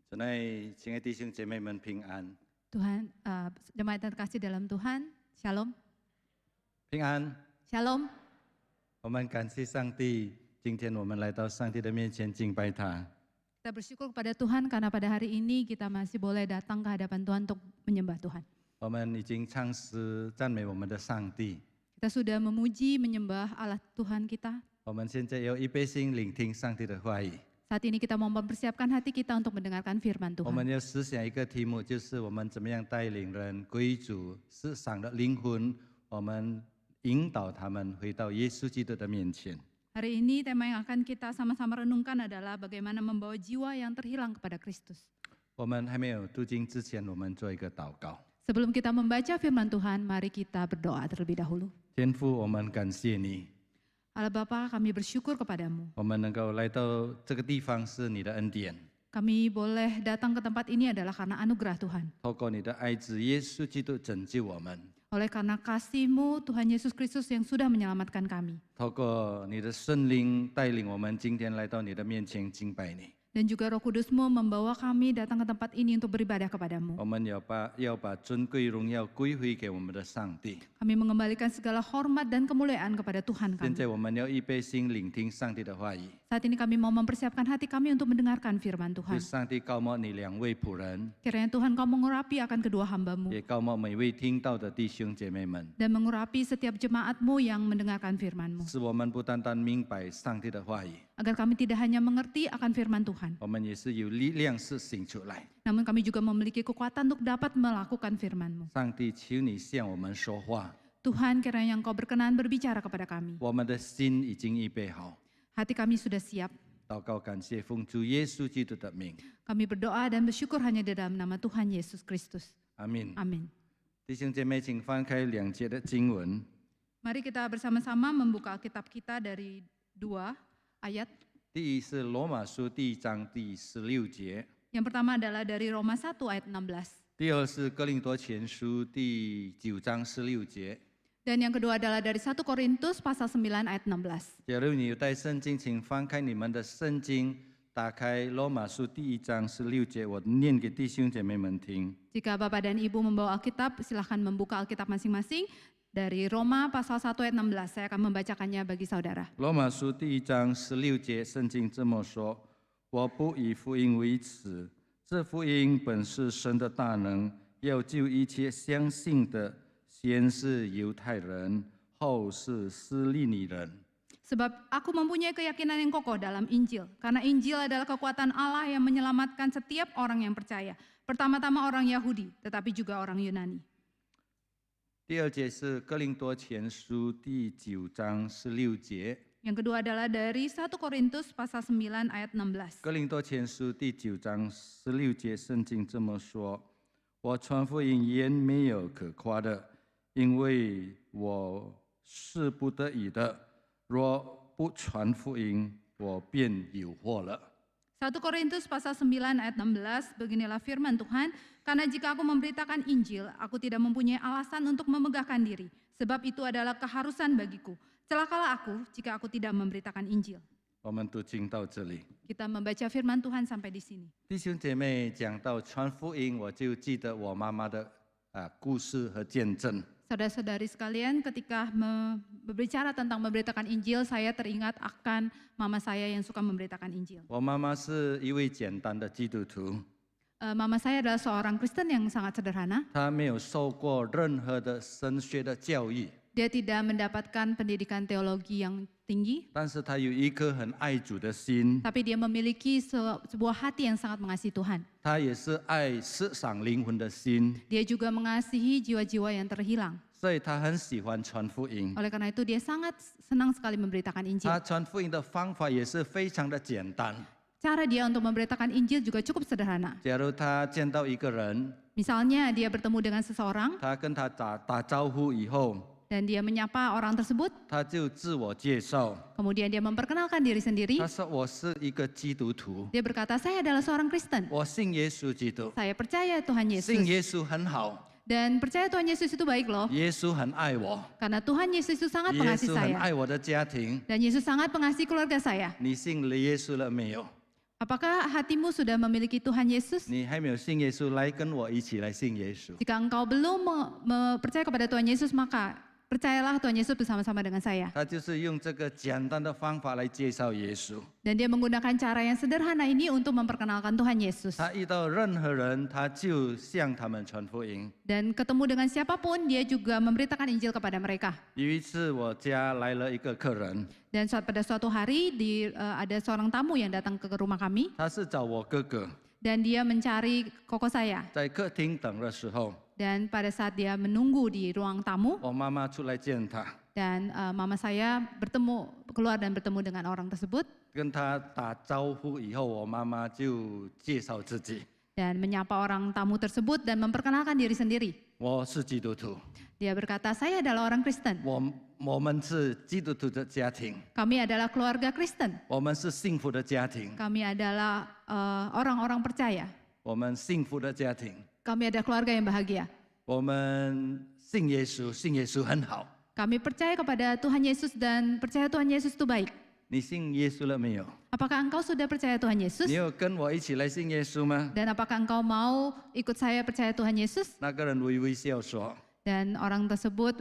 主内，亲爱的弟兄姐妹们平安， Tuhan, jemaat yang terkasih dalam Tuhan, Shalom, 平安。 Shalom. 我们感谢上帝，今天我们来到上帝的面前敬拜他。 Kita bersyukur kepada Tuhan karena pada hari ini kita masih boleh datang ke hadapan Tuhan untuk menyembah Tuhan. 我们已经唱诗赞美我们的上帝， Kita sudah memuji, menyembah Allah Tuhan kita. 我们现在要预备心聆听上帝的话语。 Saat ini kita mau mempersiapkan hati kita untuk mendengarkan firman 我们 Tuhan. 要思想一个题目，就是我们怎么样带领人归主，世上的灵魂，我们引导他们回到耶稣基督的面前。 Hari ini tema yang akan kita sama-sama renungkan adalah bagaimana membawa jiwa yang terhilang kepada Kristus. 我们还没有读经之前，我们做一个祷告。 Sebelum kita membaca firman Tuhan, mari kita berdoa terlebih dahulu. 天父，我们感谢你， Allah Bapa, kami bersyukur kepadamu. 我们能够来到这个地方是你的恩典。 Kami boleh datang ke tempat ini adalah karena anugerah Tuhan. 透过你的爱子耶稣基督拯救我们， Oleh karena kasih-Mu, Tuhan Yesus Kristus yang sudah menyelamatkan kami. 透过你的圣灵带领我们今天来到你的面前敬拜你。 Dan juga Roh Kudus-Mu membawa kami datang ke tempat ini untuk beribadah kepadamu. 我们要把尊贵荣耀归回给我们的上帝。 Kami mengembalikan segala hormat dan kemuliaan kepada Tuhan 现 kami. 在我们要预备心聆听上帝的话语。 Saat ini kami mau mempersiapkan hati kami untuk mendengarkan firman 就 Tuhan. 上帝高摩你两位仆人， Kiranya Tuhan Kau mengurapi akan kedua hamba-Mu 也高摩每位听到的弟兄姐妹们， dan mengurapi setiap jemaat-Mu yang mendengarkan firman-Mu. 使我们不单单明白上帝的话语， Agar kami tidak hanya mengerti akan firman Tuhan, 我们也是有力量实行出来。 namun kami juga memiliki kekuatan untuk dapat melakukan firman-Mu. 上帝，求你向我们说话， Tuhan, kiranya Engkau berkenan berbicara kepada kami. 我们的心已经预备好。 Hati kami sudah siap. 祷告感谢，奉主耶稣基督的名， Kami berdoa dan bersyukur hanya di dalam nama Tuhan Yesus Kristus. 阿门。 Amin. 弟兄姐妹，请翻开2节的经文， Mari kita bersama-sama membuka Alkitab kita dari 2 ayat. 第一是罗马书第1章第16节， Yang pertama adalah dari Roma 1 ayat 16. 第二是哥林多前书第9章16节。 Dan yang kedua adalah dari 1 Korintus pasal 9 ayat 16. 假如你有带圣经，请翻开你们的圣经，打开罗马书第1章16节，我念给弟兄姐妹们听。 Jika Bapak dan Ibu membawa Alkitab, silahkan membuka Alkitab masing-masing. Dari Roma pasal 1 ayat 16, saya akan membacakannya bagi saudara. 罗马书第1章16节，圣经这么说：“我不以福音为耻，这福音本是神的大能，要救一切相信的，先是犹太人，后是希利尼人。” Sebab aku mempunyai keyakinan yang kokoh dalam Injil. Karena Injil adalah kekuatan Allah yang menyelamatkan setiap orang yang percaya. Pertama-tama orang Yahudi, tetapi juga orang Yunani. 第二节是哥林多前书第9章16节， Yang kedua adalah dari 1 Korintus pasal 9 ayat 16. 哥林多前书第9章16节，圣经这么说：“我传福音原没有可夸的，因为我是不得已的。若不传福音，我便有祸了。” 1 Korintus pasal 9 ayat 16, beginilah firman Tuhan, karena jika aku memberitakan Injil, aku tidak mempunyai alasan untuk memegahkan diri, sebab itu adalah keharusan bagiku. Celakalah aku jika aku tidak memberitakan Injil. 我们读经到这里， Kita membaca firman Tuhan sampai di sini. 弟兄姐妹讲到传福音，我就记得我妈妈的故事和见证。 Saudara-saudari sekalian, ketika berbicara tentang memberitakan Injil, saya teringat akan mama saya yang suka memberitakan Injil. 我妈妈是一位简单的基督徒， Mama saya adalah seorang Kristen yang sangat sederhana. 她没有受过任何的神学的教育。 Dia tidak mendapatkan pendidikan teologi yang tinggi, 但是他有一颗很爱主的心， tapi dia memiliki sebuah hati yang sangat mengasihi Tuhan. 他也是爱世上灵魂的心， Dia juga mengasihi jiwa-jiwa yang terhilang. 所以他很喜欢传福音。 Oleh karena itu dia sangat senang sekali memberitakan Injil. 他传福音的方法也是非常的简单。 Cara dia untuk memberitakan Injil juga cukup sederhana. 假如他见到一个人， Misalnya dia bertemu dengan seseorang 他跟他打招呼以后， dan dia menyapa orang tersebut, 他就自我介绍， kemudian dia memperkenalkan diri sendiri. 他说：“我是一个基督徒， Dia berkata, saya adalah seorang Kristen. 我信耶稣基督， Saya percaya Tuhan 信 Yesus. 耶稣很好， Dan percaya Tuhan Yesus itu baik loh. 耶稣很爱我， Karena Tuhan Yesus itu sangat 耶 mengasihi 稣很 saya. 爱我的家庭。 Dan Yesus sangat mengasihi keluarga saya. 你信了耶稣了没有？ Apakah hatimu sudah memiliki Tuhan Yesus? 你还没有信耶稣，来跟我一起来信耶稣。 Jika engkau belum percaya kepada Tuhan Yesus, maka percayalah Tuhan Yesus bersama-sama dengan saya. 他就是用这个简单的方法来介绍耶稣。 Dan dia menggunakan cara yang sederhana ini untuk memperkenalkan Tuhan Yesus. 他遇到任何人，他就向他们传福音。 Dan ketemu dengan siapapun, dia juga memberitakan Injil kepada mereka. 有一次我家来了一个客人， Dan pada suatu hari ada seorang tamu yang datang ke rumah kami. 他是找我哥哥， Dan dia mencari koko saya. 在客厅等的时候， Dan pada saat dia menunggu di ruang tamu, 我妈妈出来见他， dan mama saya keluar dan bertemu dengan orang tersebut. 跟他打招呼以后，我妈妈就介绍自己， Dan menyapa orang tamu tersebut dan memperkenalkan diri sendiri. 我是基督徒， Dia berkata, saya adalah orang Kristen. 我们是基督徒的家庭， Kami adalah keluarga Kristen. 我们是幸福的家庭， Kami adalah orang-orang percaya. 我们幸福的家庭， Kami adalah keluarga yang bahagia. 我们信耶稣，信耶稣很好。 Kami percaya kepada Tuhan Yesus dan percaya Tuhan Yesus itu baik. 你信耶稣了没有？ Apakah engkau sudah percaya Tuhan Yesus? 你有跟我一起来信耶稣吗？ Dan apakah engkau mau ikut saya percaya Tuhan Yesus? 那个人微笑说 Dan orang tersebut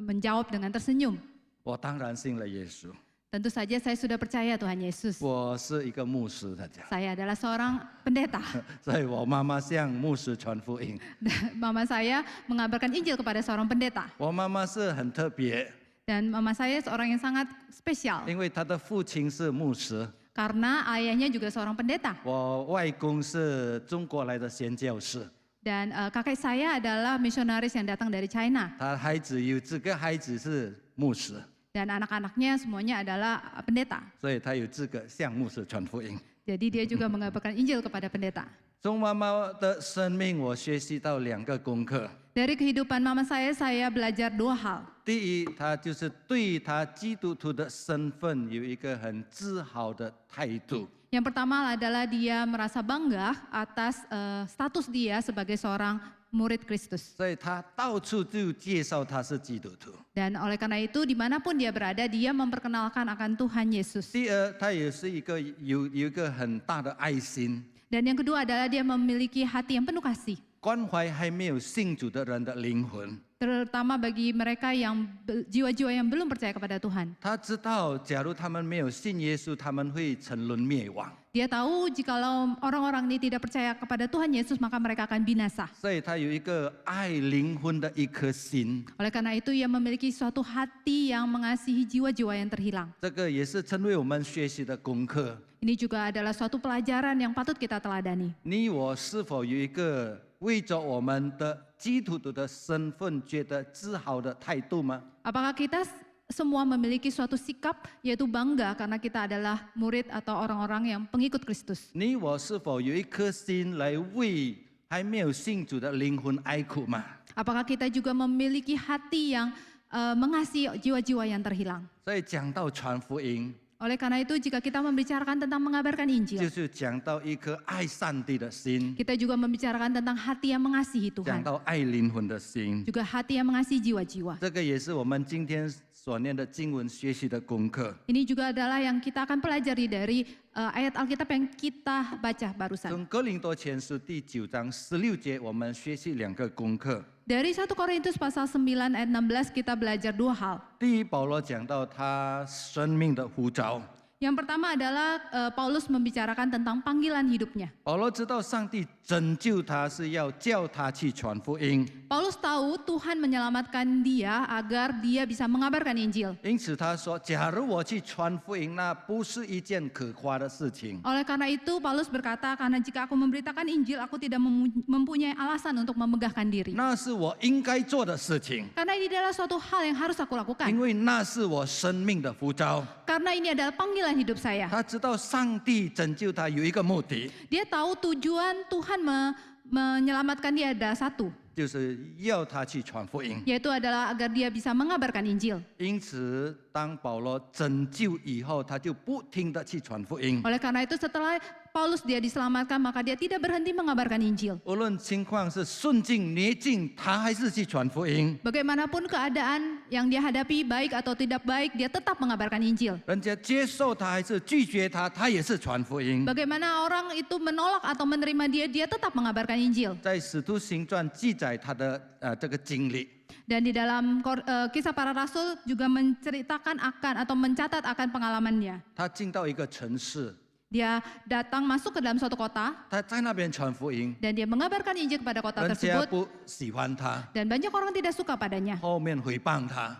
menjawab dengan tersenyum. 我当然信了耶稣， Tentu saja saya sudah percaya Tuhan Yesus. 我是一个牧师，他讲， Saya adalah seorang pendeta. 所以我妈妈向牧师传福音。 Dan mama saya mengabarkan Injil kepada seorang pendeta. 我妈妈是很特别， Dan mama saya seorang yang sangat spesial. 因为她的父亲是牧师， Karena ayahnya juga seorang pendeta. 我外公是中国来的宣教士， Dan kakek saya adalah misionaris yang datang dari China. 他孩子有这个孩子是牧师， Dan anak-anaknya semuanya adalah pendeta. 所以他有资格向牧师传福音。 Jadi dia juga mengabarkan Injil kepada pendeta. 从妈妈的生命，我学习到2个功课。 Dari kehidupan mama saya belajar 2 hal. 第一，他就是对他基督徒的身份有一个很自豪的态度。 Yang pertama adalah dia merasa bangga atas status dia sebagai seorang murid Kristus. 所以他到处就介绍他是基督徒。 Dan oleh karena itu dimanapun dia berada, dia memperkenalkan akan Tuhan Yesus. 第二，他也是有一个很大的爱心， Dan yang kedua adalah dia memiliki hati yang penuh kasih. 关怀还没有信主的人的灵魂。 Terutama bagi mereka yang jiwa-jiwa yang belum percaya kepada Tuhan. 他知道，假如他们没有信耶稣，他们会沉沦灭亡。 Dia tahu jikalau orang-orang ini tidak percaya kepada Tuhan Yesus, maka mereka akan binasa. 所以他有一个爱灵魂的一颗心， Oleh karena itu ia memiliki suatu hati yang mengasihi jiwa-jiwa yang terhilang. 这个也是成为我们学习的功课。 Ini juga adalah suatu pelajaran yang patut kita teladani. 你我是否有一个为着我们的基督徒的身份觉得自豪的态度吗？ Apakah kita semua memiliki suatu sikap yaitu bangga karena kita adalah murid atau orang-orang yang pengikut Kristus? 你我是否有一颗心来为还没有信主的灵魂哀哭吗？ Apakah kita juga memiliki hati yang mengasihi jiwa-jiwa yang terhilang? 所以讲到传福音， Oleh karena itu jika kita membicarakan tentang mengabarkan 就 Injil, 是讲到一颗爱上帝的心， kita juga membicarakan tentang hati yang mengasihi 讲 Tuhan, 到爱灵魂的心。 juga hati yang mengasihi jiwa-jiwa. 这个也是我们今天所念的经文学习的功课。 Ini juga adalah yang kita akan pelajari dari ayat Alkitab yang kita baca barusan. 从哥林多前书第9章16节，我们学习2个功课。 Dari 1 Korintus pasal 9 ayat 16 kita belajar 2 hal. 第一，保罗讲到他生命的呼召。 Yang pertama adalah Paulus membicarakan tentang panggilan hidupnya. 保罗知道上帝拯救他是要叫他去传福音， Paulus tahu Tuhan menyelamatkan dia agar dia bisa mengabarkan Injil. 因此他说：“假如我去传福音，那不是一件可夸的事情。 Oleh karena itu Paulus berkata, karena jika aku memberitakan Injil, aku tidak mempunyai alasan untuk memegahkan diri. 那是我应该做的事情， Karena ini adalah suatu hal yang harus aku 因 lakukan. 为那是我生命的呼召。 Karena ini adalah panggilan hidup saya. 他知道上帝拯救他有一个目的， Dia tahu tujuan Tuhan menyelamatkan dia ada satu, 就是要他去传福音。 yaitu adalah agar dia bisa mengabarkan Injil. 因此，当保罗拯救以后，他就不停的去传福音。 Oleh karena itu setelah Paulus dia diselamatkan, maka dia tidak berhenti mengabarkan Injil. 无论情况是顺境逆境，他还是去传福音。 Bagaimanapun keadaan yang dia hadapi, baik atau tidak baik, dia tetap mengabarkan Injil. 人家接受他还是拒绝他，他也是传福音。 Bagaimana orang itu menolak atau menerima dia, dia tetap mengabarkan Injil. 在使徒行传记载他的这个经历， Dan di dalam kisah para rasul juga menceritakan akan atau mencatat akan pengalamannya. 他进到一个城市， Dia datang masuk ke dalam suatu kota 他在那边传福音， dan dia mengabarkan Injil kepada kota 人家 tersebut 不喜欢他， dan banyak orang tidak suka padanya, 后面诽谤他，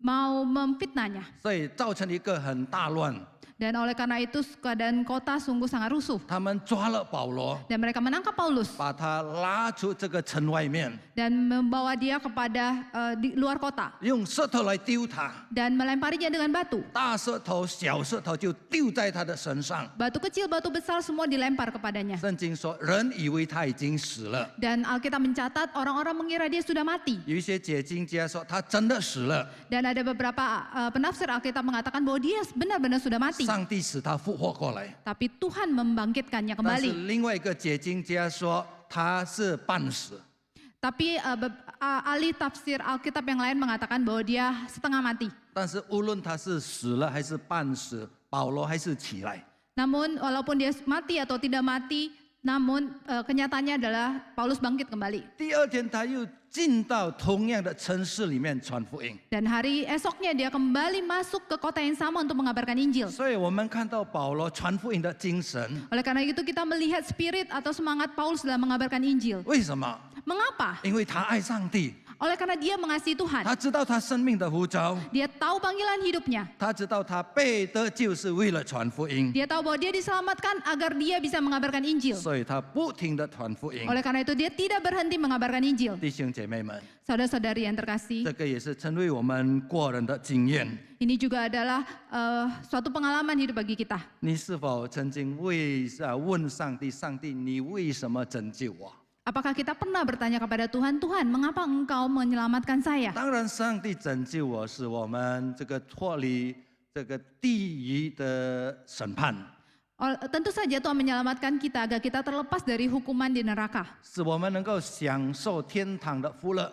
mau memfitnahnya. 所以造成一个很大乱。 Dan oleh karena itu keadaan kota sungguh sangat rusuh 他们抓了保罗， dan mereka menangkap Paulus 把他拉出这个城外面， dan membawa dia kepada di luar kota 用石头来丢他， dan melemparinya dengan batu. 大石头、小石头就丢在他的身上。 Batu kecil, batu besar semua dilempar kepadanya. 圣经说，人以为他已经死了， Dan Alkitab mencatat orang-orang mengira dia sudah mati. 有一些解经家说他真的死了， Dan ada beberapa penafsir Alkitab mengatakan bahwa dia benar-benar sudah mati. 上帝使他复活过来。 Tapi Tuhan membangkitkannya 但是 kembali. 另外一个解经家说他是半死， Tapi ahli tafsir Alkitab yang lain mengatakan bahwa dia setengah mati. 但是无论他是死了还是半死，保罗还是起来。 Namun walaupun dia mati atau tidak mati, namun kenyataannya adalah Paulus bangkit kembali. 第二天他又进到同样的城市里面传福音。 Dan hari esoknya dia kembali masuk ke kota yang sama untuk mengabarkan Injil. 所以我们看到保罗传福音的精神， Oleh karena itu kita melihat spirit atau semangat Paulus dalam mengabarkan Injil. 为什么？ Mengapa? 因为他爱上帝， Oleh karena dia mengasihi Tuhan. 他知道他生命的呼召， Dia tahu panggilan hidupnya. 他知道他被得救是为了传福音， Dia tahu bahwa dia diselamatkan agar dia bisa mengabarkan Injil. 所以他不停的传福音。 Oleh karena itu dia tidak berhenti mengabarkan Injil. 弟兄姐妹们， Saudara-saudari yang terkasih, 这个也是成为我们个人的经验。 ini juga adalah suatu pengalaman hidup bagi kita. 你是否曾经问上帝：上帝，你为什么拯救我？ Apakah kita pernah bertanya kepada Tuhan, Tuhan, mengapa Engkau menyelamatkan saya? 当然，上帝拯救我是我们这个脱离这个地狱的审判， Tentu saja Tuhan menyelamatkan kita agar kita terlepas dari hukuman di neraka. 使我们能够享受天堂的福乐。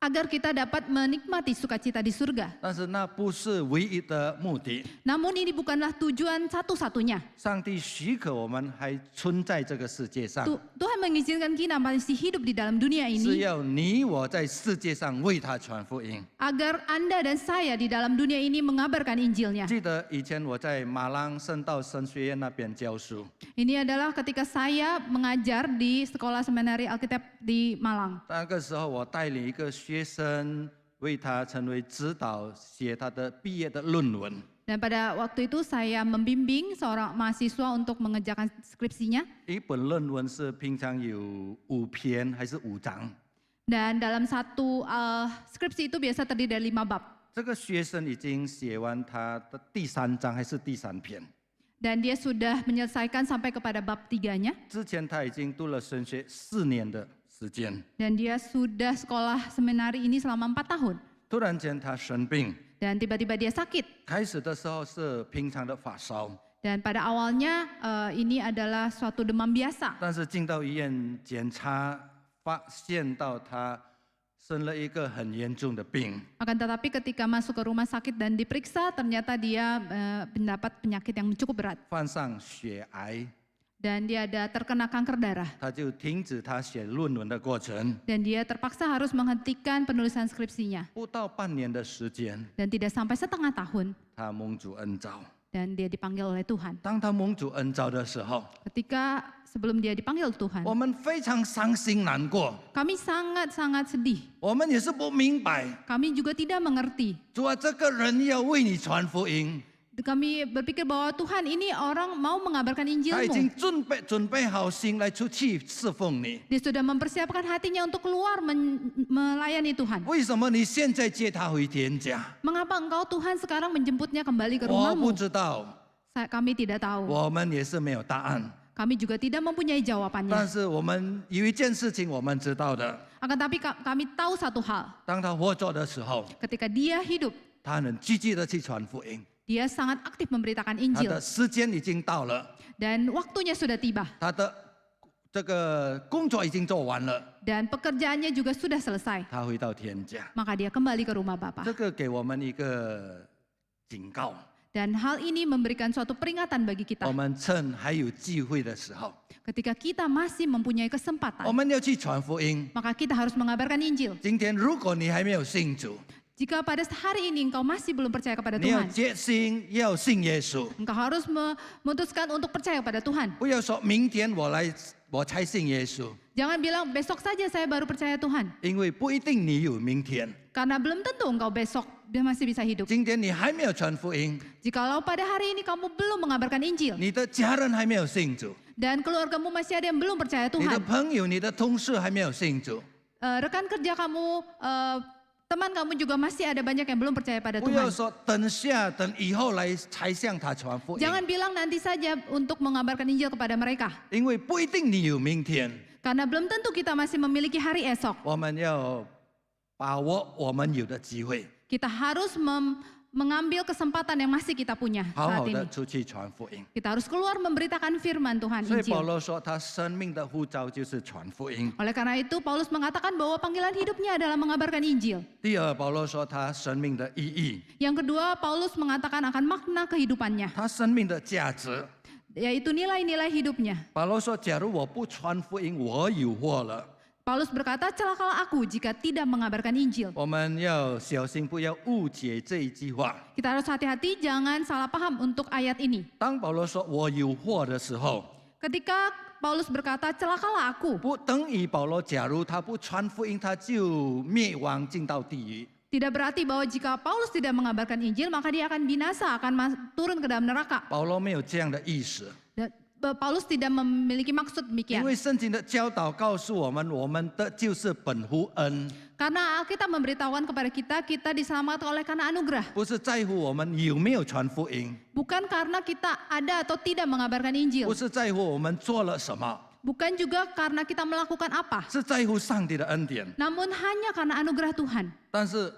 Agar kita dapat menikmati sukacita di surga. 但是那不是唯一的目的。 Namun ini bukanlah tujuan satu-satunya. 上帝许可我们还存在这个世界上， Tuhan mengizinkan kita masih hidup di dalam dunia 是 ini 要你我在世界上为他传福音。 agar Anda dan saya di dalam dunia ini mengabarkan Injilnya. 记得以前我在马郎圣道神学院那边教书， Ini adalah ketika saya mengajar di Sekolah Seminari Alkitab di Malang. 那个时候我带领一个学生为他成为指导，写他的毕业的论文。 Dan pada waktu itu saya membimbing seorang mahasiswa untuk mengerjakan skripsinya. 一本论文是平常有5篇还是5章？ Dan dalam satu skripsi itu biasa terdiri dari 5 bab. 这个学生已经写完他的第3章还是第3篇？ Dan dia sudah menyelesaikan sampai kepada bab 3-nya. 之前他已经读了神学4年的时间， Dan dia sudah sekolah seminari ini selama 4 tahun. 突然间他生病， Dan tiba-tiba dia sakit. 开始的时候是平常的发烧， Dan pada awalnya ini adalah suatu demam biasa. 但是进到医院检查，发现到他生了一个很严重的病， Akan tetapi ketika masuk ke rumah sakit dan diperiksa, ternyata dia mendapat penyakit yang cukup berat. 患上血癌， Dan dia ada terkena kanker darah. 他就停止他写论文的过程， Dan dia terpaksa harus menghentikan penulisan skripsinya. 不到半年的时间， Dan tidak sampai setengah tahun. 他蒙主恩召。 Dan dia dipanggil oleh Tuhan. 当他蒙主恩召的时候， Ketika sebelum dia dipanggil Tuhan, 我们非常伤心难过， kami sangat-sangat sedih. 我们也是不明白， Kami juga tidak mengerti. 主啊，这个人要为你传福音。 Kami berpikir bahwa Tuhan ini orang mau mengabarkan 他已经 Injil-Mu. 准备好心来出去侍奉你， Dia sudah mempersiapkan hatinya untuk keluar melayani Tuhan. 为什么你现在接他回天家？ Mengapa engkau Tuhan sekarang menjemputnya kembali ke 我不 rumahmu? 知道， Kami tidak tahu. 我们也是没有答案。 Kami juga tidak mempunyai 但 jawabannya. 是我们有一件事情我们知道的， Akan tapi kami tahu satu hal. 当他活着的时候， Ketika dia hidup, 他很积极的去传福音， dia sangat aktif memberitakan 他 Injil. 的时间已经到了， Dan waktunya sudah tiba. 他的这个工作已经做完了， dan pekerjaannya juga sudah selesai, 他回到天家。 maka dia kembali ke rumah Bapa. 这个给我们一个警告， Dan hal ini memberikan suatu peringatan bagi kita. 我们趁还有机会的时候， Ketika kita masih mempunyai 我 kesempatan, 们要去传福音。 maka kita harus mengabarkan Injil. 今天如果你还没有信主， Jika pada hari ini engkau masih belum percaya kepada 你要 Tuhan, 决心要信耶稣， engkau harus memutuskan untuk percaya kepada Tuhan. 不要说明天我才信耶稣， Jangan bilang besok saja saya baru percaya Tuhan, 因为不一定你有明天。 karena belum tentu engkau besok masih bisa hidup. 今天你还没有传福音， Jikalau pada hari ini kamu belum mengabarkan Injil 你的家人还没有信主， dan keluargamu masih ada yang belum percaya 你的 Tuhan, 朋友、你的同事还没有信主， rekan kerja kamu, teman kamu juga masih ada banyak yang belum percaya pada 不要 Tuhan. 说等以后来才向他传福音， Jangan bilang nanti saja untuk mengabarkan Injil kepada mereka, 因为不一定你有明天。 karena belum tentu kita masih memiliki hari esok. 我们要把握我们有的机会， Kita harus mengambil kesempatan yang masih kita punya 好 saat 好的 ini. 出去传福音。 Kita harus keluar memberitakan firman Tuhan 所以保 Injil. 罗说，他生命的呼召就是传福音。 Oleh karena itu Paulus mengatakan bahwa panggilan hidupnya adalah mengabarkan Injil. 第二，保罗说他生命的意义， Yang kedua, Paulus mengatakan akan makna kehidupannya, 他生命的价值。 yaitu nilai-nilai hidupnya. 保罗说，假如我不传福音，我有祸了。 Paulus berkata, celakalah aku jika tidak mengabarkan Injil. 我们要小心，不要误解这一句话。 Kita harus hati-hati, jangan salah paham untuk ayat ini. 当保罗说我有祸的时候， Ketika Paulus berkata, celakalah aku, 不等于保罗假如他不传福音，他就灭亡进到地狱。 tidak berarti bahwa jika Paulus tidak mengabarkan Injil, maka dia akan binasa, akan turun ke dalam neraka. 保罗没有这样的意思， Dan Paulus tidak memiliki maksud 因 demikian. 为圣经的教导告诉我们，我们的就是本乎恩， Karena Alkitab memberitahukan kepada kita, kita diselamatkan oleh karena anugerah. 不是在乎我们有没有传福音， Bukan karena kita ada atau tidak mengabarkan Injil. 不是在乎我们做了什么， Bukan juga karena kita melakukan apa. 是在乎上帝的恩典。 Namun hanya karena anugerah Tuhan. 但是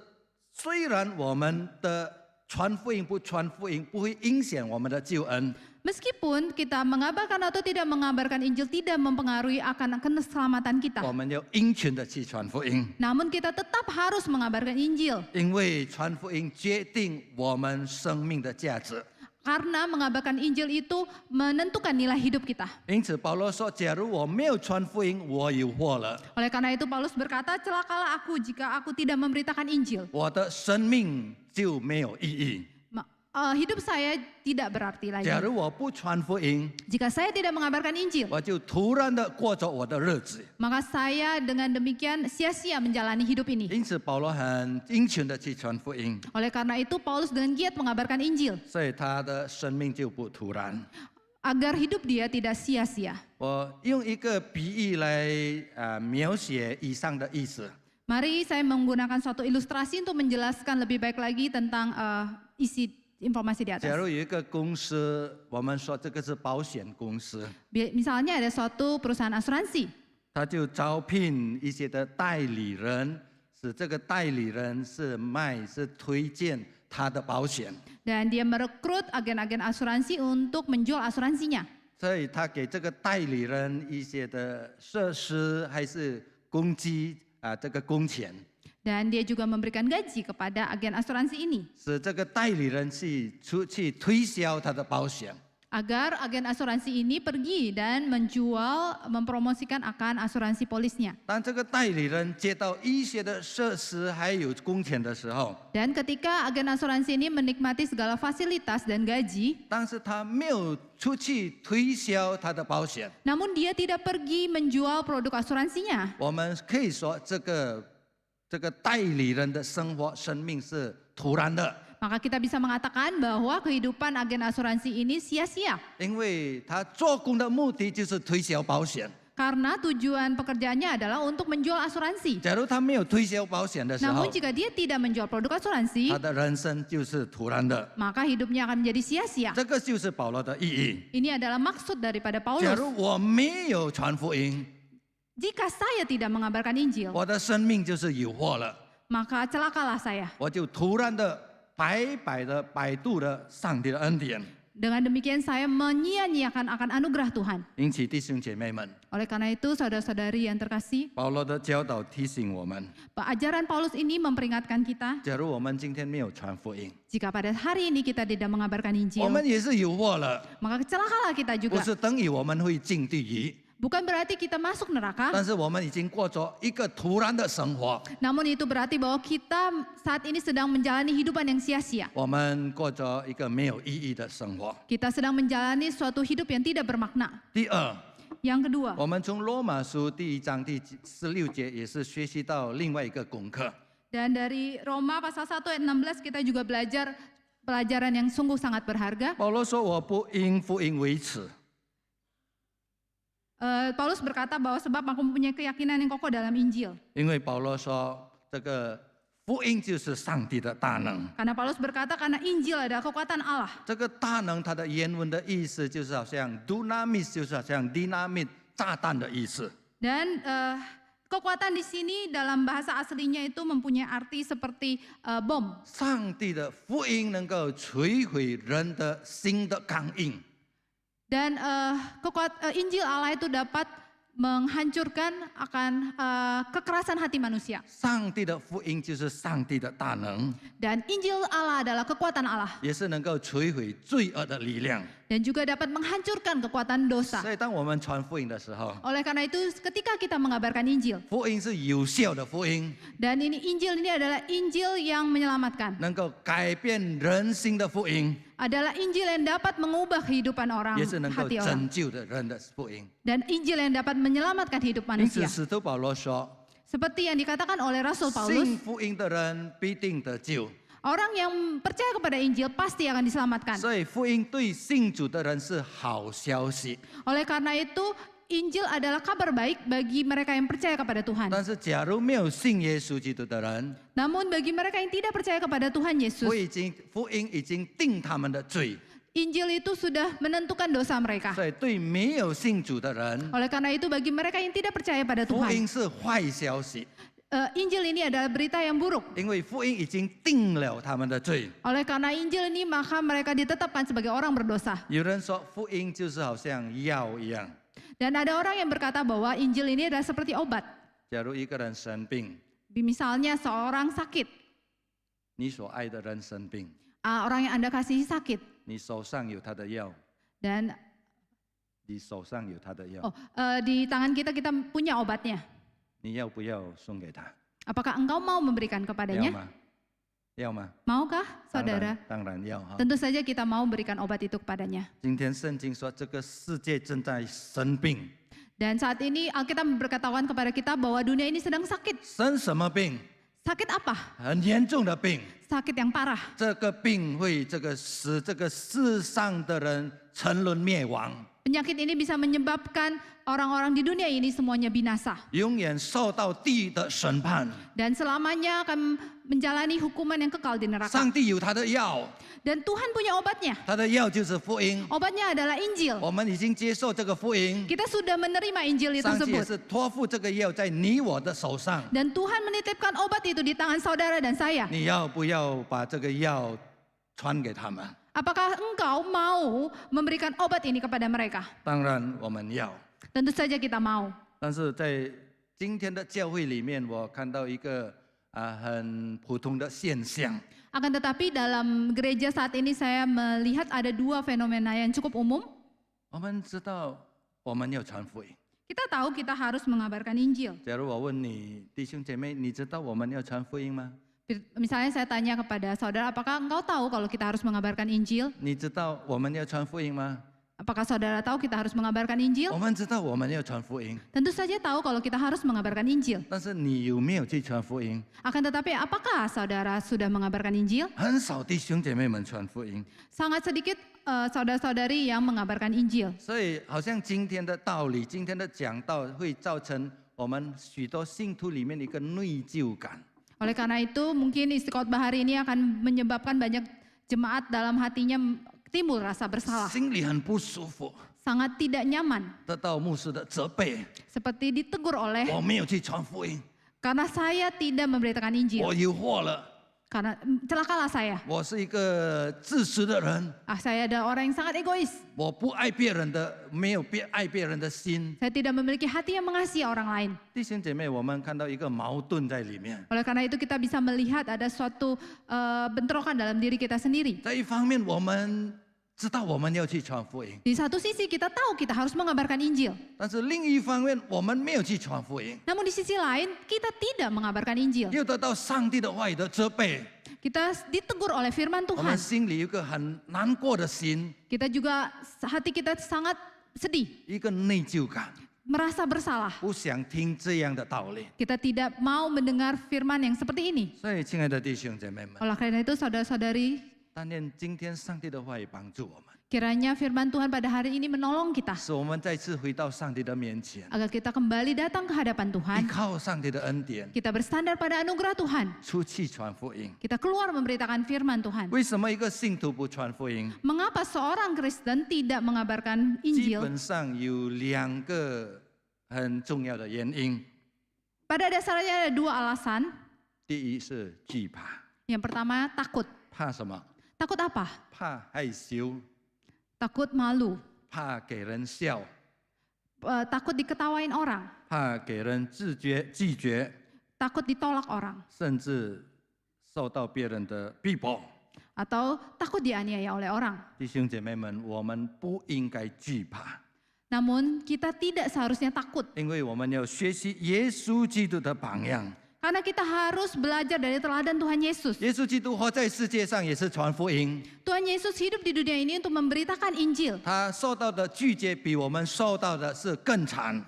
虽然我们的传福音不传福音不会影响我们的救恩， Meskipun kita mengabarkan atau tidak mengabarkan Injil tidak mempengaruhi akan keselamatan kita. 我们要殷勤的去传福音， Namun kita tetap harus mengabarkan Injil. 因为传福音决定我们生命的价值。 Karena mengabarkan Injil itu menentukan nilai hidup kita. 因此保罗说，假如我没有传福音，我有祸了， Oleh karena itu Paulus berkata, celakalah aku jika aku tidak memberitakan Injil. 我的生命就没有意义。 Hidup saya tidak berarti lagi. 假如我不传福音， Jika saya tidak mengabarkan Injil, 我就突然的过着我的日子。 maka saya dengan demikian sia-sia menjalani hidup ini. 因此保罗很殷勤的去传福音， Oleh karena itu Paulus dengan giat mengabarkan Injil 所以他的生命就不突然。 agar hidup dia tidak sia-sia. 我用一个比喻来描写以上的意思。 Mari saya menggunakan suatu ilustrasi untuk menjelaskan lebih baik lagi tentang isi informasi di 假 atas. 如有一个公司，我们说这个是保险公司， Misalnya ada suatu perusahaan asuransi. 他就招聘一些的代理人，使这个代理人是推荐他的保险， Dan dia merekrut agen-agen asuransi untuk menjual asuransinya. 所以他给这个代理人一些的设施还是公积这个工钱， Dan dia juga memberikan gaji kepada agen asuransi ini. 使这个代理人出去推销他的保险。 Agar agen asuransi ini pergi dan menjual, mempromosikan akan asuransi polisnya. 当这个代理人接到一些的设施还有工钱的时候， Dan ketika agen asuransi ini menikmati segala fasilitas dan gaji, 但是他没有出去推销他的保险， namun dia tidak pergi menjual produk asuransinya, 我们可以说这个代理人的生命是突然的， maka kita bisa mengatakan bahwa kehidupan agen asuransi ini sia-sia. 因为他做工的目的就是推销保险。 Karena tujuan pekerjaannya adalah untuk menjual asuransi. 假如他没有推销保险的时候 Namun，jika dia tidak menjual produk asuransi, 他的人生就是突然的。 maka hidupnya akan menjadi sia-sia. 这个就是保罗的意义。 Ini adalah maksud daripada 假 Paulus. 如我没有传福音， Jika saya tidak mengabarkan Injil, 我的生命就是有祸了， maka celakalah saya. 我就突然的白白的摆渡了上帝的恩典。Dengan demikian saya menyia-nyiakan akan anugerah Tuhan. 因此，弟兄姐妹们， Oleh karena itu saudara-saudari yang terkasih, 保罗的教导提醒我们： ajaran Paulus ini memperingatkan kita, 假如我们今天没有传福音， jika pada hari ini kita tidak mengabarkan 我 Injil, 们也是有祸了， maka celakalah kita 不 juga. 是等于我们会进地狱， Bukan berarti kita masuk neraka, 但是我们已经过着一个突然的生活， namun itu berarti bahwa kita saat ini sedang menjalani hidupan yang sia-sia. 我们过着一个没有意义的生活。 Kita sedang menjalani suatu hidup yang tidak bermakna. 第二， Yang kedua, 我们从罗马书第1章第16节也是学习到另外一个功课。 dan dari Roma pasal 1 ayat 16 kita juga belajar pelajaran yang sungguh sangat berharga. 保罗说：“我不因福音为耻， Paulus berkata bahwa sebab aku mempunyai keyakinan yang kokoh dalam Injil. 因为保罗说这个福音就是上帝的大能。 Karena Paulus berkata karena Injil adalah kekuatan Allah. 这个大能，它的原文的意思就是好像 dunamis， 就是好像 dynamit 炸弹的意思。 Dan kekuatan di sini dalam bahasa aslinya itu mempunyai arti seperti bom. 上帝的福音能够摧毁人的心的刚硬。 Dan Injil Allah itu dapat menghancurkan akan kekerasan hati manusia. 上帝的福音就是上帝的大能， Dan Injil Allah adalah kekuatan Allah. 也是能够摧毁罪恶的力量。 Dan juga dapat menghancurkan kekuatan dosa. 所以，当我们传福音的时候， Oleh karena itu ketika kita mengabarkan Injil. 福音是有效的福音， Dan Injil ini adalah Injil yang menyelamatkan. 能够改变人心的福音， Adalah Injil yang dapat mengubah kehidupan orang, 也是能够 hati orang. 拯救的人的福音。 Dan Injil yang dapat menyelamatkan hidup 因此， manusia. 使徒保罗说 Seperti yang dikatakan oleh Rasul：“ 信 Paulus, 福音的人必定得救。 orang yang percaya kepada Injil pasti akan diselamatkan. 所以，福音对信主的人是好消息。 Oleh karena itu, Injil adalah kabar baik bagi mereka yang percaya kepada Tuhan. 但是，假如没有信耶稣基督的人， Namun bagi mereka yang tidak percaya kepada Tuhan Yesus, 福音已经定他们的罪。 Injil itu sudah menentukan dosa mereka. 所以，对没有信主的人， Oleh karena itu bagi mereka yang tidak percaya pada 福 Tuhan, 音是坏消息， Injil ini adalah berita yang buruk. 因为福音已经定了他们的罪。 Oleh karena Injil ini maka mereka ditetapkan sebagai orang berdosa. 有人说，福音就是好像药一样。 Dan ada orang yang berkata bahwa Injil ini adalah seperti obat. 假如一个人生病， Misalnya seorang sakit, 你所爱的人生病， orang yang Anda kasihi sakit, 你手上有他的药， dan 你手上有他的药， di tangan kita punya obatnya. 你要不要送给他？ Apakah engkau mau memberikan 要 kepadanya? 吗？要吗？ Maukah 当 saudara? 然，当然要哈。 Tentu saja kita mau berikan obat itu kepadanya. 今天圣经说，这个世界正在生病， Dan saat ini Alkitab berkatakan kepada kita bahwa dunia ini sedang sakit. 生什么病？ Sakit apa? 很严重的病。 Sakit yang parah. 这个病会使这个世上的人沉沦灭亡， Penyakit ini bisa menyebabkan orang-orang di dunia ini semuanya binasa. 永远受到地狱的审判。 Dan selamanya akan menjalani hukuman yang kekal di neraka. 上帝有他的药， Dan Tuhan punya obatnya. 他的药就是福音。 Obatnya adalah Injil. 我们已经接受这个福音， Kita sudah menerima Injil 上帝也 tersebut. 是托付这个药在你我的手上。 Dan Tuhan menitipkan obat itu di tangan saudara dan saya. 你要不要把这个药传给他们？ Apakah engkau mau memberikan obat ini kepada mereka? 当然我们要。 Tentu saja kita mau. 但是在今天的教会里面，我看到一个很普通的现象。 Akan tetapi dalam gereja saat ini saya melihat ada dua fenomena yang cukup umum. 我们知道我们要传福音。 Kita tahu kita harus mengabarkan Injil. 假如我问你，弟兄姐妹，你知道我们要传福音吗？ Misalnya saya tanya kepada saudara, apakah engkau tahu kalau kita harus mengabarkan Injil? 你知道我们要传福音吗？ Apakah saudara tahu kita harus mengabarkan Injil? 我们知道我们要传福音， Tentu saja tahu kalau kita harus mengabarkan Injil. 但是你有没有去传福音？ Akan tetapi apakah saudara sudah mengabarkan Injil? 很少弟兄姐妹们传福音， Sangat sedikit saudara-saudari yang mengabarkan Injil. 所以好像今天的道理、今天的讲道会造成我们许多信徒里面一个内疚感。 Oleh karena itu mungkin isi khotbah hari ini akan menyebabkan banyak jemaat dalam hatinya timbul rasa bersalah. 心里很不舒服， Sangat tidak nyaman. 得到牧师的责备， Seperti ditegur oleh 我没有去传福音， karena saya tidak memberitakan Injil. 我有祸了。Karena celakalah saya. 我是一个自私的人， Saya adalah orang yang sangat egois. 我不爱别人的，没有爱别人的心。 Saya tidak memiliki hati yang mengasihi orang lain. 弟兄姐妹，我们看到一个矛盾在里面。 Oleh karena itu kita bisa melihat ada suatu bentrokan dalam diri kita sendiri. 在一方面，我们知道我们要去传福音， Di satu sisi kita tahu kita harus mengabarkan Injil. 但是另一方面，我们没有去传福音， Namun di sisi lain kita tidak mengabarkan Injil. 又得到上帝的话语的责备， Kita ditegur oleh firman 我们 Tuhan. 心里有一个很难过的心， Kita juga hati kita sangat sedih, 一个内疚感， merasa bersalah. 不想听这样的道理。 Kita tidak mau mendengar firman yang seperti ini. 所以，亲爱的弟兄姐妹们， Oleh karena itu saudara-saudari, 但愿今天上帝的话语帮助我们， kiranya firman Tuhan pada hari ini menolong kita 使我们再次回到上帝的面前， agar kita kembali datang ke hadapan 依 Tuhan. 靠上帝的恩典， Kita bersandar pada anugerah Tuhan. 出去传福音。 Kita keluar memberitakan firman Tuhan. 为什么一个信徒不传福音？ Mengapa seorang Kristen tidak mengabarkan 基 Injil? 本上有2个很重要的原因。 Pada dasarnya ada 2 alasan. 第一是惧怕， Yang pertama takut. 怕什么？ Takut apa? 怕害羞， Takut malu. 怕给人笑， Takut diketawain orang. 怕给人拒绝， Takut ditolak orang. 甚至受到别人的逼迫。 Atau takut dianiaya oleh orang. 弟兄姐妹们，我们不应该惧怕， Namun kita tidak seharusnya takut. 因为我们要学习耶稣基督的榜样。 Karena kita harus belajar dari teladan Tuhan Yesus. 耶稣基督活在世界上也是传福音， Tuhan Yesus hidup di dunia ini untuk memberitakan Injil. 他受到的拒绝比我们受到的是更惨，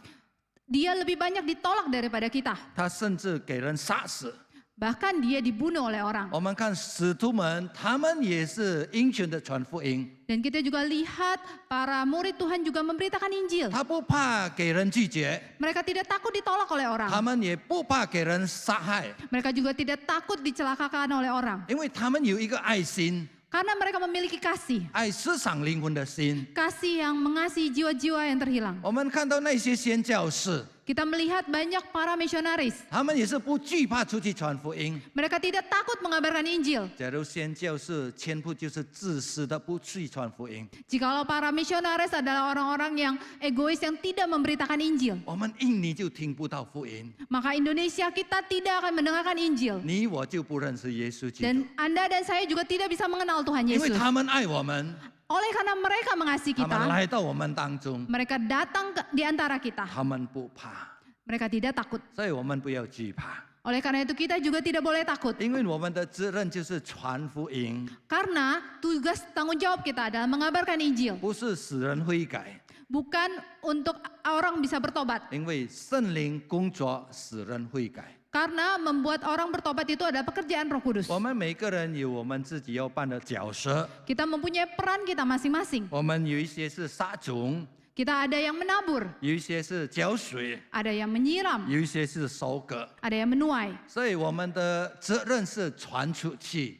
Dia lebih banyak ditolak daripada kita. 他甚至给人杀死。 Bahkan dia dibunuh oleh orang. 我们看使徒们，他们也是英雄的传福音， Dan kita juga lihat para murid Tuhan juga memberitakan Injil. 他不怕给人拒绝， Mereka tidak takut ditolak oleh 他 orang. 们也不怕给人杀害， Mereka juga tidak takut dicelakakan oleh orang. 因为他们有一个爱心， Karena mereka memiliki kasih. 爱世上灵魂的心。 Kasih yang mengasihi jiwa-jiwa yang terhilang. 我们看到那些宣教士， Kita melihat banyak para misionaris. 他们也是不惧怕出去传福音。 Mereka tidak takut mengabarkan Injil. 假如宣教士全部就是自私的不去传福音， Jikalau para misionaris adalah orang-orang yang egois yang tidak memberitakan Injil, 我们印尼就听不到福音， maka Indonesia kita tidak akan mendengarkan Injil. 你我就不认识耶稣基督， Dan Anda dan saya juga tidak bisa mengenal Tuhan 因为 Yesus. 他们爱我们， Oleh karena mereka mengasihi 他们 kita, 来到我们当中， mereka datang di antara kita. 他们不怕， Mereka tidak takut. 所以我们不要惧怕， Oleh karena itu kita juga tidak boleh takut. 因为我们的责任就是传福音， Karena tugas tanggung jawab kita adalah mengabarkan Injil. 不是使人悔改， Bukan untuk orang bisa bertobat. 因为圣灵工作使人悔改。 Karena membuat orang bertobat itu adalah pekerjaan Roh Kudus. 我们每个人有我们自己要扮的角色， Kita mempunyai peran kita masing-masing. 我们有一些是撒种， Kita ada yang menabur, 有一些是浇水， ada yang menyiram, 有一些是收割， ada yang menuai. 所以我们的责任是传出去。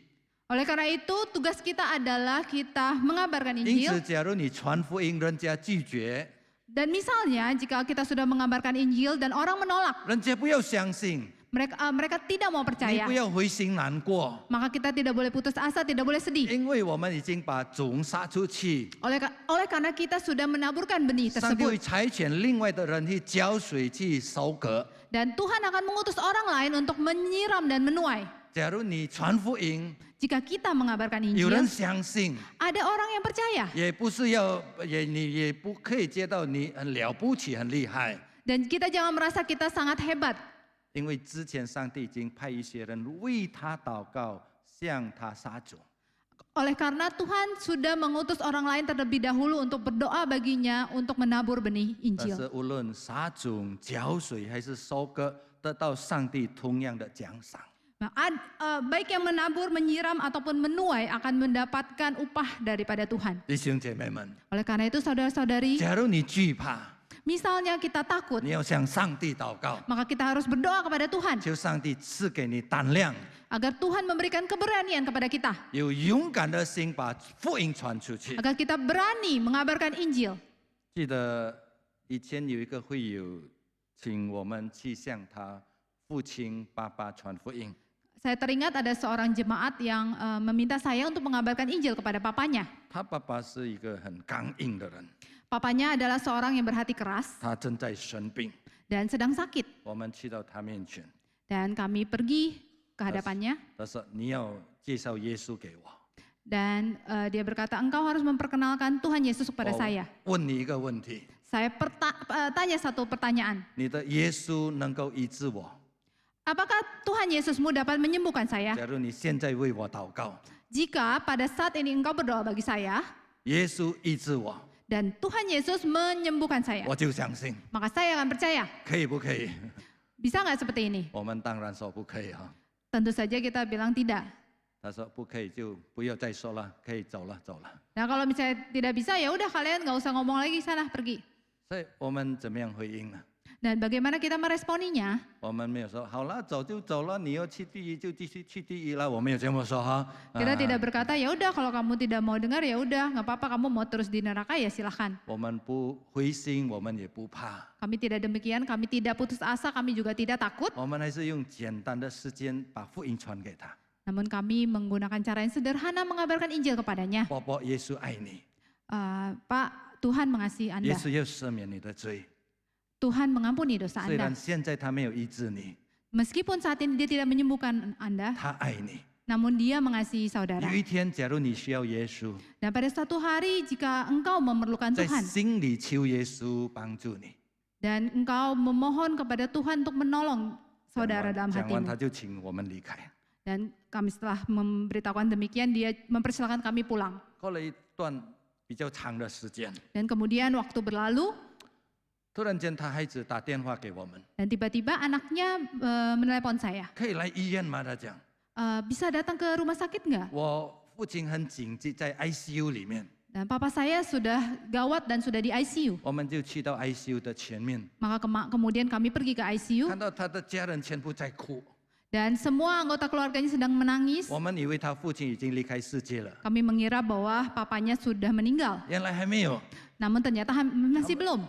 Oleh karena itu tugas kita adalah kita mengabarkan 因此， Injil. 假如你传福音，人家拒绝， Dan misalnya jika kita sudah mengabarkan Injil dan orang menolak, 人家不要相信， mereka tidak mau 你 percaya, 不要灰心难过， maka kita tidak boleh putus asa, tidak boleh sedih. 因为我们已经把种撒出去， Oleh karena kita sudah menaburkan benih 上帝会 tersebut. 差遣另外的人去浇水、去收割。 Dan Tuhan akan mengutus orang lain untuk menyiram dan menuai. 假如你传福音， Jika kita mengabarkan 有人 Injil, 相信， ada orang yang percaya. 也不是要你也不可以接到你很了不起、很厉害， Dan kita jangan merasa kita sangat hebat. 因为之前上帝已经派一些人为他祷告，向他撒种。 Oleh karena Tuhan sudah mengutus orang lain terlebih dahulu untuk berdoa baginya untuk menabur benih 但 Injil. 是无论撒种、浇水还是收割，得到上帝同样的奖赏。 Nah, baik yang menabur, menyiram ataupun menuai akan mendapatkan upah daripada Tuhan. 弟兄姐妹们， Oleh karena itu saudara-saudari, 假如你惧怕， misalnya kita takut, 你要向上帝祷告， maka kita harus berdoa kepada Tuhan 求上帝赐给你胆量， agar Tuhan memberikan keberanian kepada kita, 有勇敢的心把福音传出去。 agar kita berani mengabarkan Injil. 记得以前有一个会友请我们去向他父亲、爸爸传福音。Saya teringat ada seorang jemaat yang meminta saya untuk mengabarkan Injil kepada papanya. 他爸爸是一个很刚硬的人， Papanya adalah seorang yang berhati keras 他正在生病， dan sedang sakit. 我们去到他面前， Dan kami pergi ke hadapannya 他说你要介绍耶稣给我。 dan dia berkata, engkau harus memperkenalkan Tuhan Yesus kepada saya. 问你一个问题， Saya tanya satu pertanyaan. 你的耶稣能够医治我？ Apakah Tuhan Yesusmu dapat menyembuhkan saya? 假如你现在为我祷告， Jika pada saat ini engkau berdoa bagi saya 耶稣医治我， dan Tuhan Yesus menyembuhkan saya, 我就相信， maka saya akan percaya. 可以不可以？ Bisa nggak seperti ini? 我们当然说不可以哈。 Tentu saja kita bilang tidak. 他说不可以就不要再说了，可以走了走了。 Nah kalau misalnya tidak bisa ya udah kalian nggak usah ngomong lagi, sana pergi. 所以我们怎么样回应呢？ Dan bagaimana kita meresponinya? 我们没有说好了走就走了，你要去地狱就继续去地狱了，我没有这么说哈。 Kita tidak berkata ya udah kalau kamu tidak mau dengar ya udah nggak apa-apa, kamu mau terus di neraka ya silahkan. 我们不灰心，我们也不怕， Kami tidak demikian, kami tidak putus asa, kami juga tidak takut. 我们还是用简单的时间把福音传给他。 Namun kami menggunakan cara yang sederhana mengabarkan Injil kepadanya. 宝宝，耶稣爱你， Pak, Tuhan mengasihi 耶 Anda. 稣要赦免你的罪。 Tuhan mengampuni dosa 虽 Anda. 然现在他没有医治你， Meskipun saat ini dia tidak menyembuhkan Anda, 他爱你。 namun dia mengasihi saudara. 有一天，假如你需要耶稣， Dan pada suatu hari jika engkau memerlukan 在 Tuhan 心里求耶稣帮助你。 dan engkau memohon kepada Tuhan untuk menolong 讲 saudara 完 dalam 讲完，他 hatimu. 就请我们离开。 Dan kami setelah memberitahukan demikian, dia mempersilahkan kami pulang. 过了一段比较长的时间， Dan kemudian waktu berlalu 突然间他孩子打电话给我们， dan tiba-tiba anaknya menelepon saya. 可以来医院吗？他讲， Bisa datang ke rumah sakit nggak? 我父亲很紧急，在 ICU 里面， Dan papa saya sudah gawat dan sudah di ICU. 我们就去到 ICU 的前面， Maka kemudian kami pergi ke ICU 看到他的家人全部在哭， dan semua anggota keluarganya sedang menangis. 我们以为他父亲已经离开世界了， Kami mengira bahwa papanya sudah meninggal. 原来还没有。 Namun ternyata masih belum.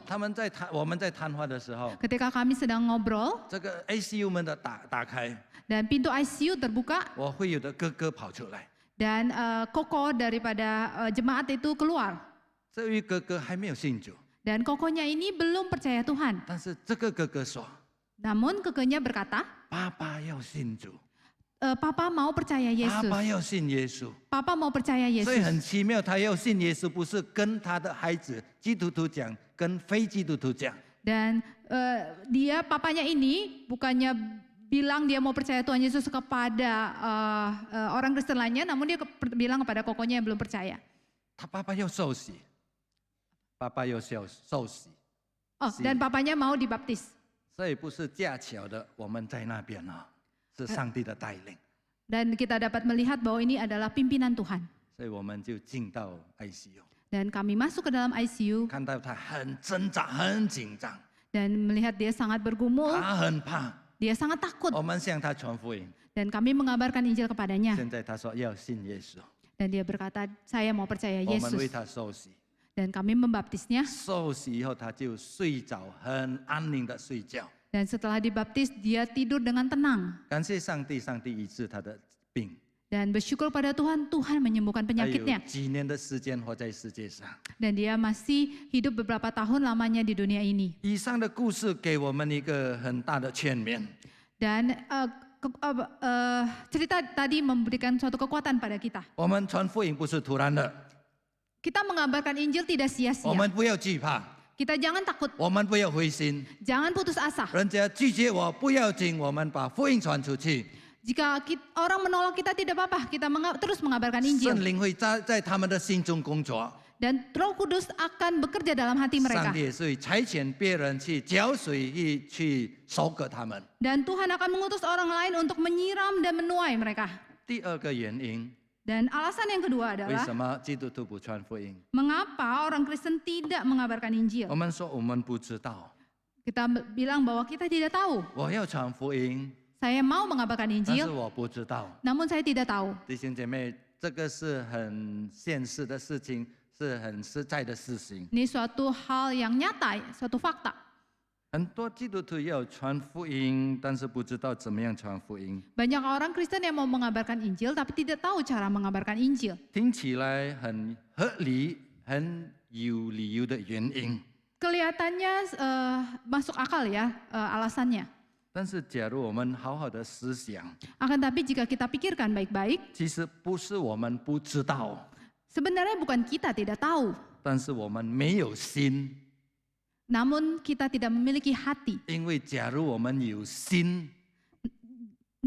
我们在谈话的时候， Ketika kami sedang ngobrol 这个 ICU 门的打开， dan pintu ICU terbuka 我会有的哥哥跑出来， dan koko daripada jemaat itu keluar. 这位哥哥还没有信主， Dan kokonya ini belum percaya Tuhan. 但是这个哥哥说， Namun kokonya berkata, 爸爸要信主， Papa mau percaya 爸 Yesus. 爸要信耶稣。 Papa mau percaya 所以 Yesus. 很奇妙，他要信耶稣，不是跟他的孩子基督徒讲，跟非基督徒讲。 Dan papanya ini bukannya bilang dia mau percaya Tuhan Yesus kepada orang Kristen lainnya, namun dia bilang kepada kokonya yang belum percaya. 他爸爸要受洗，爸爸要受洗， Oh, dan papanya mau dibaptis. 所以不是架桥的，我们在那边啊，是上帝的带领， Dan kita dapat melihat bahwa ini adalah pimpinan Tuhan. 所以我们就进到 ICU， Dan kami masuk ke dalam ICU 看到他很挣扎、很紧张， dan melihat dia sangat bergumul, 他很怕。 dia sangat takut. 我们向他传福音， Dan kami mengabarkan Injil kepadanya. 现在他说要信耶稣， Dan dia berkata, saya mau percaya 我们为 Yesus. 他受洗。 Dan kami membaptisnya. 受洗以后，他就睡着，很安宁的睡觉。 Dan setelah dibaptis, dia tidur dengan tenang. 感谢上帝，上帝医治他的病。 Dan bersyukur pada Tuhan, Tuhan menyembuhkan 还有 penyakitnya. 几年的时间活在世界上。 Dan dia masih hidup beberapa tahun lamanya di dunia ini. 以上的故事给我们一个很大的劝勉。 Dan cerita tadi memberikan suatu kekuatan pada kita. 我们传福音不是突然的， Kita mengabarkan Injil tidak 我 sia-sia. 们不要惧怕， Kita jangan takut, 我们不要灰心。 jangan putus asa. 人家拒绝我不要紧，我们把福音传出去， Jika orang menolak kita tidak apa-apa, kita terus mengabarkan 圣 Injil. 灵会在他们的心中工作。 Dan Roh Kudus akan bekerja dalam hati 上 mereka. 帝也是会差遣别人去浇水，去收割他们。 Dan Tuhan akan mengutus orang lain untuk menyiram dan menuai mereka. 第二个原因， Dan alasan yang kedua 为 adalah 什么基督徒不传福音？ mengapa orang Kristen tidak mengabarkan Injil. 我们说我们不知道， Kita bilang bahwa kita tidak tahu. 我要传福音， Saya mau mengabarkan 但是 Injil, 我不知道。 namun saya tidak tahu. 弟兄姐妹，这个是很现实的事情，是很实在的事情。 Ini suatu hal yang nyata, suatu fakta. 很多基督徒要传福音，但是不知道怎么样传福音， Banyak orang Kristen yang mau mengabarkan Injil tapi tidak tahu cara mengabarkan Injil. 听起来很合理、很有理由的原因。 Kelihatannya masuk akal ya alasannya. 但是，假如我们好好的思想， Akan tapi jika kita pikirkan baik-baik, 其实不是我们不知道， sebenarnya bukan kita tidak tahu, 但是我们没有心。 namun kita tidak memiliki hati. 因为假如我们有心，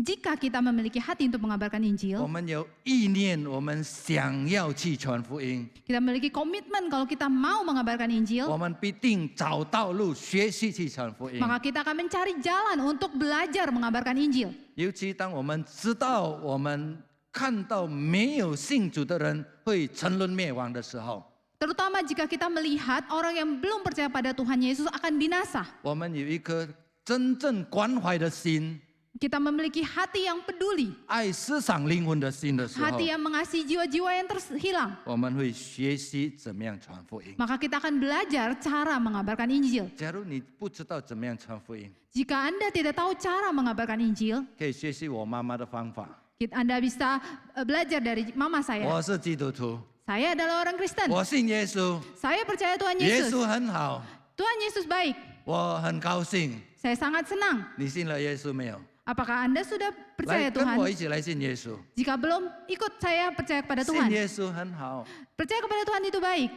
Jika kita memiliki hati untuk mengabarkan 我 Injil, 们有意念，我们想要去传福音， kita memiliki komitmen kalau kita mau mengabarkan 我 Injil, 们必定找到路，学习去传福音。 maka kita akan mencari jalan untuk belajar mengabarkan Injil. 尤其当我们知道、我们看到没有信主的人会沉沦灭亡的时候， Terutama jika kita melihat orang yang belum percaya pada Tuhan Yesus akan binasa. 我们有一颗真正关怀的心， Kita memiliki hati yang peduli, 爱世上灵魂的心的时候， hati yang mengasihi jiwa-jiwa yang terhilang. 我们会学习怎么样传福音。 Maka kita akan belajar cara mengabarkan Injil. 假如你不知道怎么样传福音， Jika Anda tidak tahu cara mengabarkan Injil, 可以学习我妈妈的方法。 Anda bisa belajar dari mama saya. 我是基督徒， Saya adalah orang Kristen. 我信耶稣， Saya percaya Tuhan 耶 Yesus. 稣很好， Tuhan Yesus baik. 我很高兴。 Saya sangat senang. 你信了耶稣没有？ Apakah Anda sudah 来 percaya 跟我 Tuhan? 一起来信耶稣。 Jika belum, ikut saya percaya kepada 信 Tuhan. 耶稣很好。 Percaya kepada Tuhan itu baik.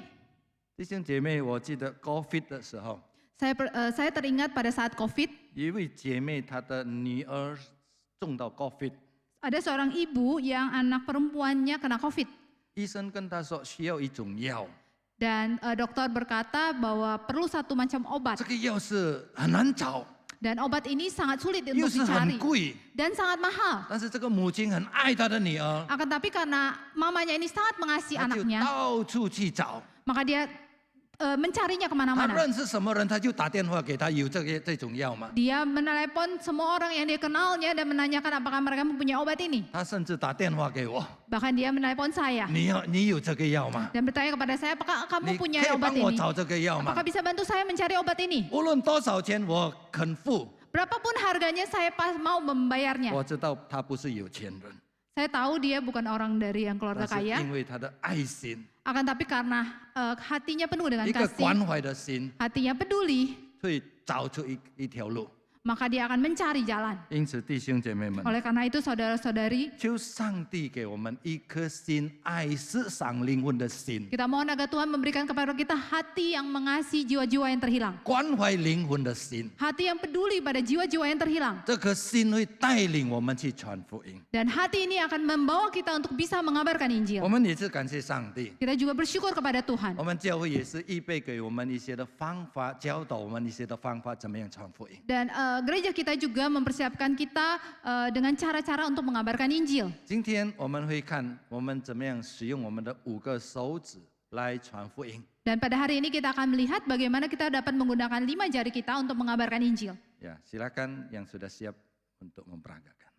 弟兄姐妹，我记得 COVID 的时候， Saya teringat pada saat COVID, 一位姐妹她的女儿中到 COVID， ada seorang ibu yang anak perempuannya kena COVID. 医生跟她说需要一种药， Dan dokter berkata bahwa perlu satu macam 这 obat. 个药是很难找， Dan obat ini sangat sulit 又 untuk 是很 dicari. 贵。 Dan sangat mahal. 但是这个母亲很爱她的女儿， Akan tapi karena mamanya ini sangat mengasihi 她就 anaknya, 到处去找。 maka dia mencarinya 她 kemana-mana. 认识什么人，她就打电话给他，有这种药吗？ Dia menelepon semua orang yang dia kenalnya dan menanyakan apakah mereka mempunyai obat ini. 她甚至打电话给我， Bahkan dia menelepon saya 你有这个药吗？ dan bertanya kepada saya, apakah 你 kamu 可 punya 以 obat 帮我 ini? 找这个药吗？ Apakah bisa bantu saya mencari obat ini? 无论多少钱，我肯付。 Berapapun harganya saya mau membayarnya. 我知道他不是有钱人， Saya tahu dia bukan orang dari yang 但 keluarga 是 kaya. 因为他的爱心， Akan tapi karena hatinya penuh dengan 一个 kasih, 关怀的心， hatinya peduli, 会找出一条路。 maka dia akan mencari jalan. 因此，弟兄姐妹们， Oleh karena itu saudara-saudari, 求上帝给我们一颗心爱世上灵魂的心， kita mohon agar Tuhan memberikan kepada kita hati yang mengasihi jiwa-jiwa yang terhilang. 关怀灵魂的心。 Hati yang peduli pada jiwa-jiwa yang terhilang. 这颗心会带领我们去传福音。 Dan hati ini akan membawa kita untuk bisa mengabarkan 我 Injil. 们也是感谢上帝， Kita juga bersyukur kepada Tuhan. 我们教会也是预备给我们一些的方法，教导我们一些的方法，怎么样传福音。 Dan gereja kita juga mempersiapkan kita dengan cara-cara untuk mengabarkan Injil. 今天我们会看我们怎么样使用我们的5个手指来传福音。 Dan pada hari ini kita akan melihat bagaimana kita dapat menggunakan 5 jari kita untuk mengabarkan Injil. Ya, silakan yang sudah siap untuk memperagakan.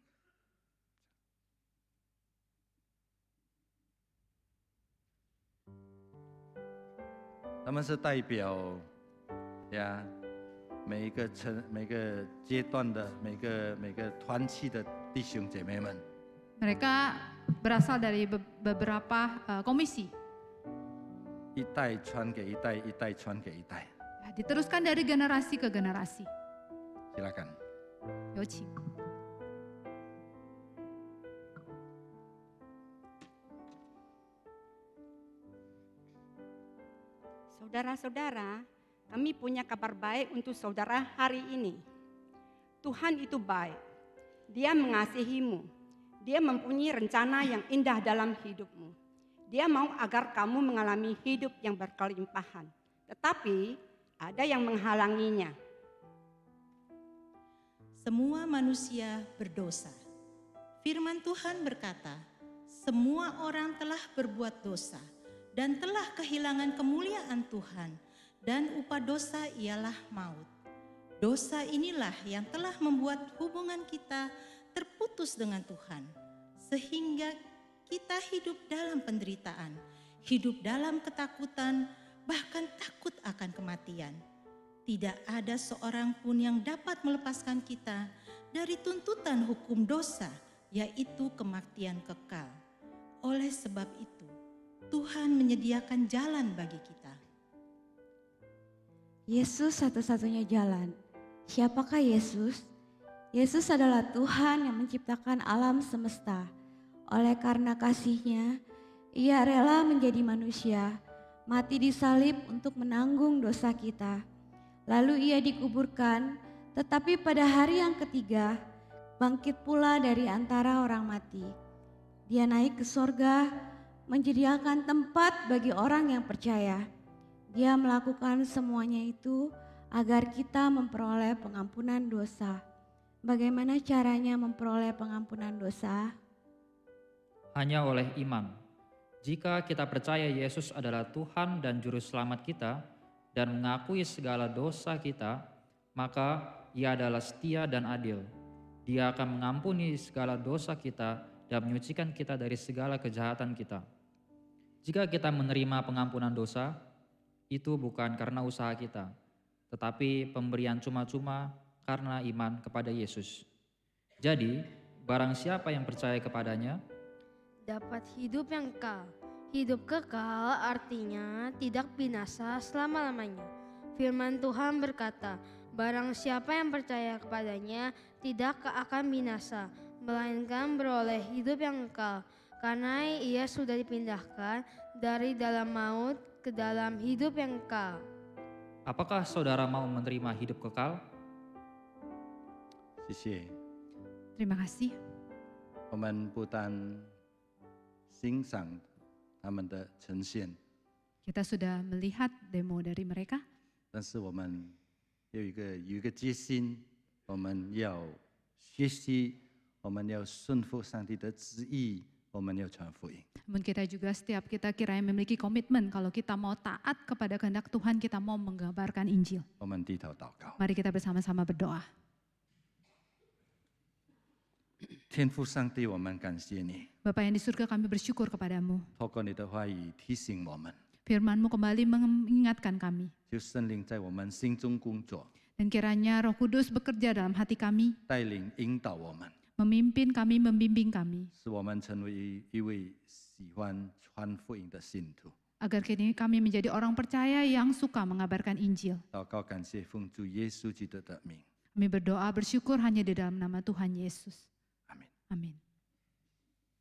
他们是代表呀每一个阶段的每个团契的弟兄姐妹们。 Mereka berasal dari beberapa komisi. 一代传给一代，一代传给一代。 Diteruskan dari generasi ke generasi. Silakan. 有请。 Saudara-saudara, kami punya kabar baik untuk saudara hari ini. Tuhan itu baik. Dia mengasihimu. Dia mempunyai rencana yang indah dalam hidupmu. Dia mau agar kamu mengalami hidup yang berkelimpahan. Tetapi ada yang menghalanginya. Semua manusia berdosa. Firman Tuhan berkata, semua orang telah berbuat dosa dan telah kehilangan kemuliaan Tuhan, dan upah dosa ialah maut. Dosa inilah yang telah membuat hubungan kita terputus dengan Tuhan, sehingga kita hidup dalam penderitaan, hidup dalam ketakutan, bahkan takut akan kematian. tidak ada seorang pun yang dapat melepaskan kita dari tuntutan hukum dosa, yaitu kematian kekal. Oleh sebab itu, Tuhan menyediakan jalan bagi kita. Yesus satu-satunya jalan. Siapakah Yesus? Yesus adalah Tuhan yang menciptakan alam semesta. Oleh karena kasih-Nya, Ia rela menjadi manusia, mati di salib untuk menanggung dosa kita. Lalu Ia dikuburkan, tetapi pada hari yang ketiga, bangkit pula dari antara orang mati. Dia naik ke sorga, menyediakan tempat bagi orang yang percaya. Dia melakukan semuanya itu agar kita memperoleh pengampunan dosa. Bagaimana caranya memperoleh pengampunan dosa? Hanya oleh iman. Jika kita percaya Yesus adalah Tuhan dan Juru Selamat kita dan mengakui segala dosa kita, maka Ia adalah setia dan adil. Dia akan mengampuni segala dosa kita dan menyucikan kita dari segala kejahatan kita. Jika kita menerima pengampunan dosa, itu bukan karena usaha kita, tetapi pemberian cuma-cuma karena iman kepada Yesus. Jadi, barang siapa yang percaya kepadanya, dapat hidup yang kekal. Hidup kekal artinya tidak binasa selama-lamanya. Firman Tuhan berkata, barang siapa yang percaya kepadanya tidak akan binasa, melainkan beroleh hidup yang kekal. Karena ia sudah dipindahkan dari dalam maut ke dalam hidup yang kekal. apakah saudara mau menerima hidup kekal? 谢谢。 Terima kasih. 我们不但欣赏他们的呈现， Kita sudah melihat demo dari mereka, 但是我们有一个决心，我们要学习，我们要顺服上帝的旨意，我们要传福音。 namun kita juga setiap kita kiranya memiliki komitmen kalau kita mau taat kepada kehendak Tuhan, kita mau mengabarkan Injil. 我们低头祷告， Mari kita bersama-sama berdoa. 天父上帝，我们感谢你， Bapa yang di surga, kami bersyukur kepadamu. 透过你的话语提醒我们， Firman-Mu kembali mengingatkan kami. 就圣灵在我们心中工作， Dan kiranya Roh Kudus bekerja dalam hati kami, 带领引导我们， memimpin kami, membimbing kami, 使我们成为一位喜欢传福音的信徒。 agar kini kami menjadi orang percaya yang suka mengabarkan Injil. 祷告感谢奉主耶稣基督的名， Kami berdoa bersyukur hanya di dalam nama Tuhan Yesus. 阿门。 Amin.